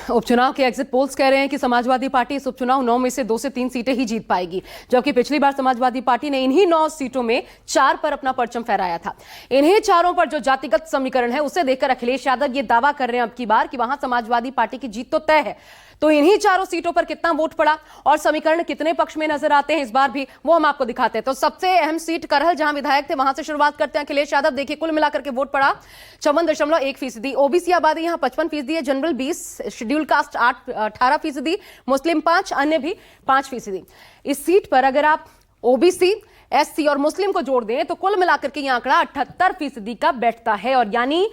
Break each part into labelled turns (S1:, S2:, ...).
S1: उपचुनाव के exit polls कह रहे हैं कि समाजवादी पार्टी इस उपचुनाव 9 में से 2 से 3 सीटें ही जीत पाएगी, जबकि पिछली बार समाजवादी पार्टी ने इन्हीं 9 सीटों में 4 पर अपना परचम फहराया था। इन्हीं चारों पर जो जातिगत समीकरण है उसे देखकर अखिलेश यादव ये दावा कर रहे हैं अब की बार कि वहां समाजवादी पार्टी की जीत तो तय है। तो इन्हीं चारों सीटों पर कितना वोट पड़ा और समीकरण कितने पक्ष में नजर आते हैं इस बार भी वो हम आपको दिखाते हैं। तो सबसे अहम सीट करहल, जहां विधायक थे, वहां से शुरुआत करते हैं। अखिलेश यादव, देखिए कुल मिलाकर के वोट पड़ा 54.1%। ओबीसी आबादी यहां 55% है, जनरल 20, शेड्यूल कास्ट 18%, मुस्लिम 5, अन्य भी 5%। इस सीट पर अगर आप ओबीसी, एससी और मुस्लिम को जोड़ दें तो कुल मिलाकर के यह आंकड़ा 78% का बैठता है और यानी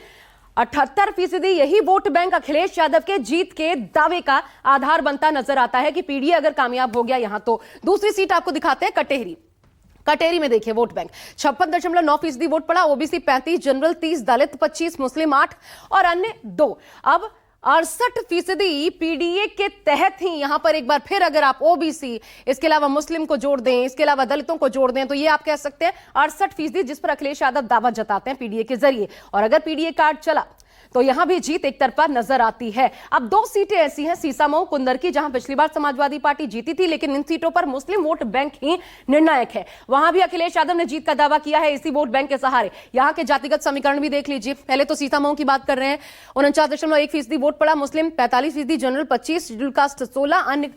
S1: 78% यही वोट बैंक अखिलेश यादव के जीत के दावे का आधार बनता नजर आता है कि पीडीए अगर कामयाब हो गया यहां। तो दूसरी सीट आपको दिखाते हैं, कटेहरी में देखिए वोट बैंक 56.9% वोट पड़ा। ओबीसी 35, जनरल 30, दलित 25, मुस्लिम 8 और अन्य 2। अब 68% पीडीए के तहत ही यहां पर एक बार फिर अगर आप ओबीसी, इसके अलावा मुस्लिम को जोड़ दें, इसके अलावा दलितों को जोड़ दें तो ये आप कह सकते हैं 68% जिस पर अखिलेश यादव दावा जताते हैं पीडीए के जरिए। और अगर पीडीए कार्ड चला तो यहां भी जीत एक तरफा नजर आती है। अब 2 सीटें ऐसी हैं, सीसामऊ, कुंदरकी, जहां पिछली बार समाजवादी पार्टी जीती थी, लेकिन इन सीटों पर मुस्लिम वोट बैंक ही निर्णायक है। वहां भी अखिलेश यादव ने जीत का दावा किया है इसी वोट बैंक के सहारे। यहां के जातिगत समीकरण भी देख लीजिए। पहले तो सीसामऊ की बात कर रहे हैं, 49.1% वोट पड़ा, मुस्लिम 45%, जनरल 25, शेड्यूल कास्ट 16, अन्य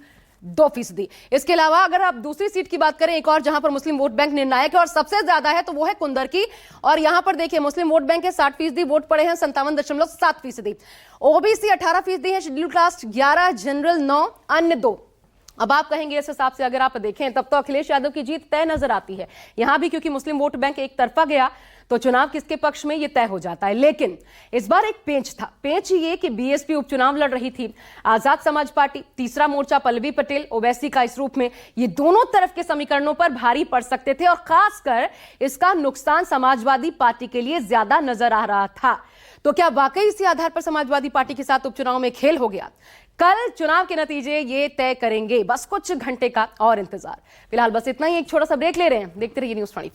S1: 2%। इसके अलावा अगर आप दूसरी सीट की बात करें, एक और जहां पर मुस्लिम वोट बैंक निर्णायक है और सबसे ज्यादा है, तो वो है कुंदरकी। और यहां पर देखिए मुस्लिम वोट बैंक है 60%, वोट पड़े हैं 57.7%। ओबीसी 18% है, शेड्यूल कास्ट 11, जनरल 9, अन्य 2। अब आप कहेंगे इस हिसाब से अगर आप देखें तब तो अखिलेश यादव की जीत तय नजर आती है। यहां भी क्योंकि मुस्लिम वोट बैंक एक तरफा गया तो चुनाव किसके पक्ष में ये तय हो जाता है। लेकिन इस बार एक पेंच था। पेंच ये कि बीएसपी उपचुनाव लड़ रही थी, आजाद समाज पार्टी, तीसरा मोर्चा पल्लवी पटेल, ओवैसी का इस रूप में, ये दोनों तरफ के समीकरणों पर भारी पड़ सकते थे और खासकर इसका नुकसान समाजवादी पार्टी के लिए ज्यादा नजर आ रहा था। तो क्या वाकई इसी आधार पर समाजवादी पार्टी के साथ उपचुनाव में खेल हो गया? कल चुनाव के नतीजे ये तय करेंगे, बस कुछ घंटे का और इंतजार। फिलहाल बस इतना ही, एक छोटा सा ब्रेक ले रहे हैं, देखते रहिए न्यूज़ 24।